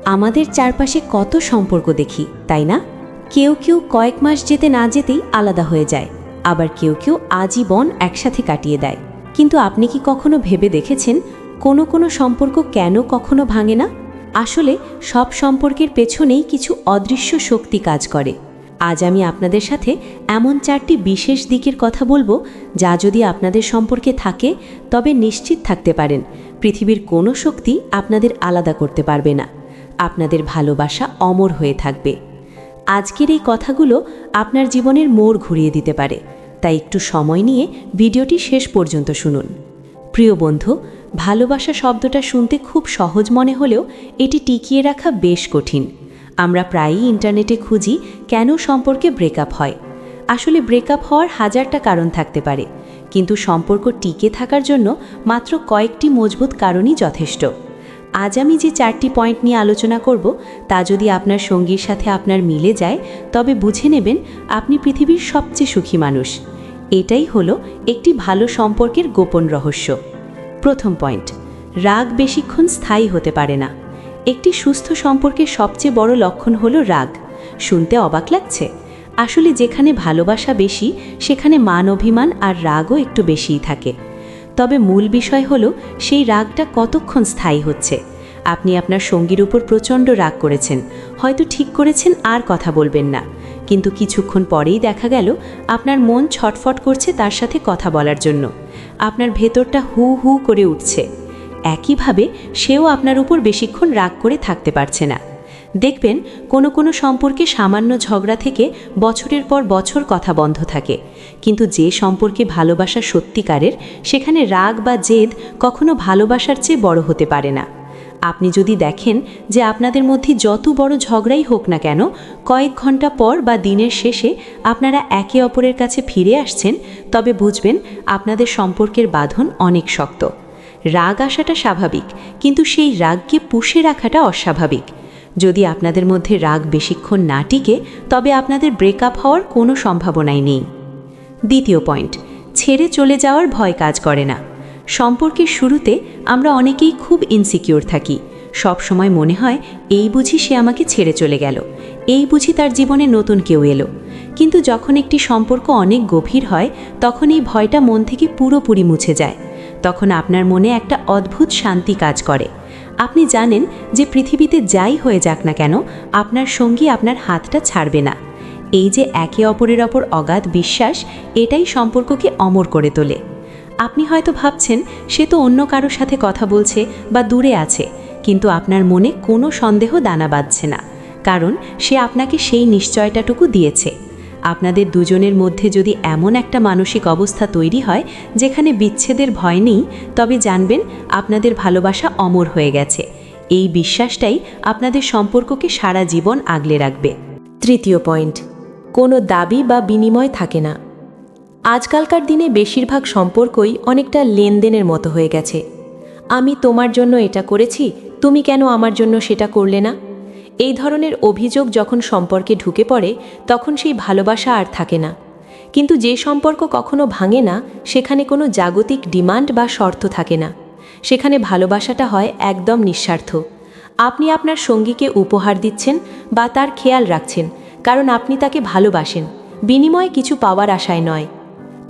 আমাদের চারপাশে কত সম্পর্ক দেখি, তাই না? কেউ কেউ কয়েক মাস যেতে না যেতেই আলাদা হয়ে যায়, আবার কেউ কেউ আজীবন একসাথে কাটিয়ে দেয়। কিন্তু আপনি কি কখনো ভেবে দেখেছেন কোনো কোনো সম্পর্ক কেন কখনো ভাঙে না? আসলে সব সম্পর্কের পেছনেই কিছু অদৃশ্য শক্তি কাজ করে। আজ আমি আপনাদের সাথে এমন 4টি বিশেষ দিকের কথা বলবো, যা যদি আপনাদের সম্পর্কে থাকে তবে নিশ্চিত থাকতে পারেন পৃথিবীর কোনো শক্তি আপনাদের আলাদা করতে পারবে না। আপনাদের ভালোবাসা অমর হয়ে থাকবে। আজকের এই কথাগুলো আপনার জীবনের মোড় ঘুরিয়ে দিতে পারে, তাই একটু সময় নিয়ে ভিডিওটি শেষ পর্যন্ত শুনুন। প্রিয় বন্ধু, ভালোবাসা শব্দটা শুনতে খুব সহজ মনে হলেও এটি টিকিয়ে রাখা বেশ কঠিন। আমরা প্রায়ই ইন্টারনেটে খুঁজি কেন সম্পর্কে ব্রেকআপ হয়। আসলে ব্রেকআপ হওয়ার হাজারটা কারণ থাকতে পারে, কিন্তু সম্পর্ক টিকে থাকার জন্য মাত্র কয়েকটি মজবুত কারণই যথেষ্ট। আজ আমি যে 4টি পয়েন্ট নিয়ে আলোচনা করব, তা যদি আপনার সঙ্গীর সাথে আপনার মিলে যায় তবে বুঝে নেবেন আপনি পৃথিবীর সবচেয়ে সুখী মানুষ। এটাই হলো একটি ভালো সম্পর্কের গোপন রহস্য। প্রথম পয়েন্ট, রাগ বেশিক্ষণ স্থায়ী হতে পারে না। একটি সুস্থ সম্পর্কের সবচেয়ে বড় লক্ষণ হলো রাগ। শুনতে অবাক লাগছে, আসলে যেখানে ভালোবাসা বেশি সেখানে মান অভিমান আর রাগও একটু বেশিই থাকে। তবে মূল বিষয় হলো সেই রাগটা কতক্ষণ স্থায়ী হচ্ছে। আপনি আপনার সঙ্গীর উপর প্রচণ্ড রাগ করেছেন, হয়তো ঠিক করেছেন আর কথা বলবেন না, কিন্তু কিছুক্ষণ পরেই দেখা গেল আপনার মন ছটফট করছে তার সাথে কথা বলার জন্য। আপনার ভেতরটা হু হু করে উঠছে। একইভাবে সেও আপনার উপর বেশিক্ষণ রাগ করে থাকতে পারছে না। দেখবেন কোনো কোনো সম্পর্কে সামান্য ঝগড়া থেকে বছরের পর বছর কথা বন্ধ থাকে, কিন্তু যে সম্পর্কে ভালোবাসা সত্যিকারের সেখানে রাগ বা জেদ কখনো ভালোবাসার চেয়ে বড় হতে পারে না। আপনি যদি দেখেন যে আপনাদের মধ্যে যত বড় ঝগড়াই হোক না কেন, কয়েক ঘন্টা পর বা দিনের শেষে আপনারা একে অপরের কাছে ফিরে আসছেন, তবে বুঝবেন আপনাদের সম্পর্কের বাঁধন অনেক শক্ত। রাগ আসাটা স্বাভাবিক, কিন্তু সেই রাগকে পুষে রাখাটা অস্বাভাবিক। যদি আপনাদের মধ্যে রাগ বেশিক্ষণ না টিকে তবে আপনাদের ব্রেকআপ হওয়ার কোনো সম্ভাবনাই নেই। দ্বিতীয় পয়েন্ট, ছেড়ে চলে যাওয়ার ভয় কাজ করে না। সম্পর্কের শুরুতে আমরা অনেকেই খুব ইনসিকিউর থাকি। সব সময় মনে হয় এই বুঝি সে আমাকে ছেড়ে চলে গেল, এই বুঝি তার জীবনে নতুন কেউ এলো। কিন্তু যখন একটি সম্পর্ক অনেক গভীর হয় তখন এই ভয়টা মন থেকে পুরোপুরি মুছে যায়। তখন আপনার মনে একটা অদ্ভুত শান্তি কাজ করে। আপনি জানেন যে পৃথিবীতে যাই হয়ে যাক না কেন আপনার সঙ্গী আপনার হাতটা ছাড়বে না। এই যে একে অপরের ওপর অগাধ বিশ্বাস, এটাই সম্পর্ককে অমর করে তোলে। আপনি হয়তো ভাবছেন সে তো অন্য কারোর সাথে কথা বলছে বা দূরে আছে, কিন্তু আপনার মনে কোনো সন্দেহ দানা বাঁধছে না, কারণ সে আপনাকে সেই নিশ্চয়তাটুকু দিয়েছে। আপনাদের দুজনের মধ্যে যদি এমন একটা মানসিক অবস্থা তৈরি হয় যেখানে বিচ্ছেদের ভয় নেই, তবে জানবেন আপনাদের ভালোবাসা অমর হয়ে গেছে। এই বিশ্বাসটাই আপনাদের সম্পর্ককে সারা জীবন আগলে রাখবে। তৃতীয় পয়েন্ট, কোনো দাবি বা বিনিময় থাকে না। আজকালকার দিনে বেশিরভাগ সম্পর্কই অনেকটা লেনদেনের মতো হয়ে গেছে। আমি তোমার জন্য এটা করেছি, তুমি কেন আমার জন্য সেটা করলে না? এই ধরনের অভিযোগ যখন সম্পর্কে ঢুকে পড়ে তখন সেই ভালোবাসা আর থাকে না। কিন্তু যে সম্পর্ক কখনো ভাঙে না সেখানে কোনো জাগতিক ডিমান্ড বা শর্ত থাকে না। সেখানে ভালোবাসাটা হয় একদম নিঃস্বার্থ। আপনি আপনার সঙ্গীকে উপহার দিচ্ছেন বা তার খেয়াল রাখছেন কারণ আপনি তাকে ভালোবাসেন, বিনিময়ে কিছু পাওয়ার আশায় নয়।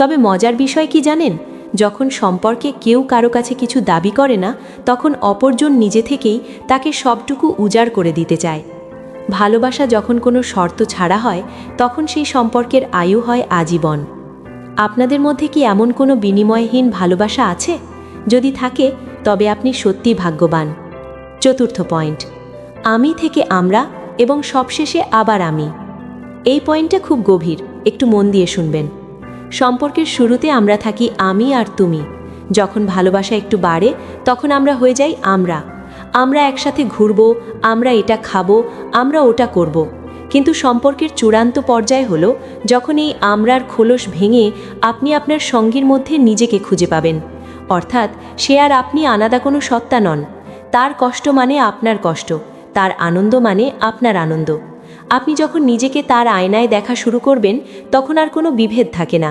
তবে মজার বিষয় কি জানেন? যখন সম্পর্কে কেউ কারো কাছে কিছু দাবি করে না তখন অপরজন নিজে থেকেই তাকে সবটুকু উজাড় করে দিতে চায়। ভালোবাসা যখন কোনো শর্ত ছাড়া হয় তখন সেই সম্পর্কের আয়ু হয় আজীবন। আপনাদের মধ্যে কি এমন কোনো বিনিময়হীন ভালোবাসা আছে? যদি থাকে তবে আপনি সত্যি ভাগ্যবান। চতুর্থ পয়েন্ট, আমি থেকে আমরা এবং সবশেষে আবার আমি। এই পয়েন্টটা খুব গভীর, একটু মন দিয়ে শুনবেন। সম্পর্কের শুরুতে আমরা থাকি আমি আর তুমি। যখন ভালোবাসা একটু বাড়ে তখন আমরা হয়ে যাই আমরা। আমরা একসাথে ঘুরবো, আমরা এটা খাবো, আমরা ওটা করব। কিন্তু সম্পর্কের চূড়ান্ত পর্যায় হলো যখন এই আমরার খোলস ভেঙে আপনি আপনার সঙ্গীর মধ্যে নিজেকে খুঁজে পাবেন। অর্থাৎ সে আর আপনি আলাদা কোনো সত্তা নন। তার কষ্ট মানে আপনার কষ্ট, তার আনন্দ মানে আপনার আনন্দ। আপনি যখন নিজেকে তার আয়নায় দেখা শুরু করবেন তখন আর কোনো বিভেদ থাকে না।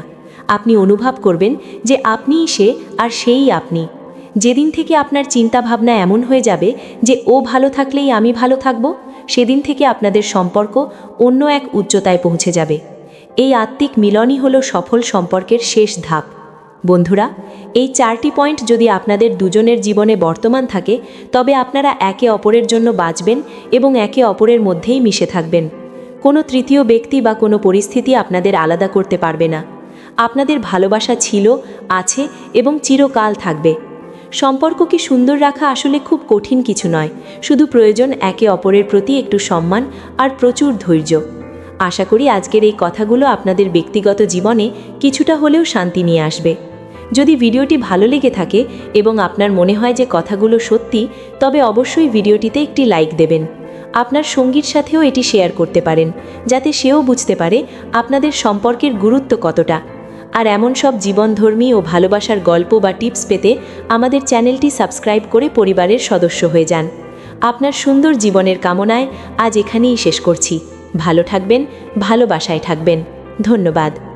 আপনি অনুভব করবেন যে আপনিই সে আর সেই আপনি। যেদিন থেকে আপনার চিন্তাভাবনা এমন হয়ে যাবে যে ও ভালো থাকলেই আমি ভালো থাকব, সেদিন থেকে আপনাদের সম্পর্ক অন্য এক উচ্চতায় পৌঁছে যাবে। এই আত্মিক মিলনই হলো সফল সম্পর্কের শেষ ধাপ। বন্ধুরা, এই 4টি পয়েন্ট যদি আপনাদের দুজনের জীবনে বর্তমান থাকে, তবে আপনারা একে অপরের জন্য বাঁচবেন এবং একে অপরের মধ্যেই মিশে থাকবেন। কোনো তৃতীয় ব্যক্তি বা কোনো পরিস্থিতি আপনাদের আলাদা করতে পারবে না। আপনাদের ভালোবাসা ছিল, আছে এবং চিরকাল থাকবে। সম্পর্ককে সুন্দর রাখা আসলে খুব কঠিন কিছু নয়, শুধু প্রয়োজন একে অপরের প্রতি একটু সম্মান আর প্রচুর ধৈর্য। আশা করি আজকের এই কথাগুলো আপনাদের ব্যক্তিগত জীবনে কিছুটা হলেও শান্তি নিয়ে আসবে। যদি ভিডিওটি ভালো লেগে থাকে এবং আপনার মনে হয় যে কথাগুলো সত্যি, তবে অবশ্যই ভিডিওটিতে একটি লাইক দেবেন। আপনার সঙ্গীর সাথেও এটি শেয়ার করতে পারেন, যাতে সেও বুঝতে পারে আপনাদের সম্পর্কের গুরুত্ব কতটা। আর এমন সব জীবনধর্মী ও ভালোবাসার গল্প বা টিপস পেতে আমাদের চ্যানেলটি সাবস্ক্রাইব করে পরিবারের সদস্য হয়ে যান। আপনার সুন্দর জীবনের কামনায় আজ এখানেই শেষ করছি। ভালো থাকবেন, ভালোবাসায় থাকবেন। ধন্যবাদ।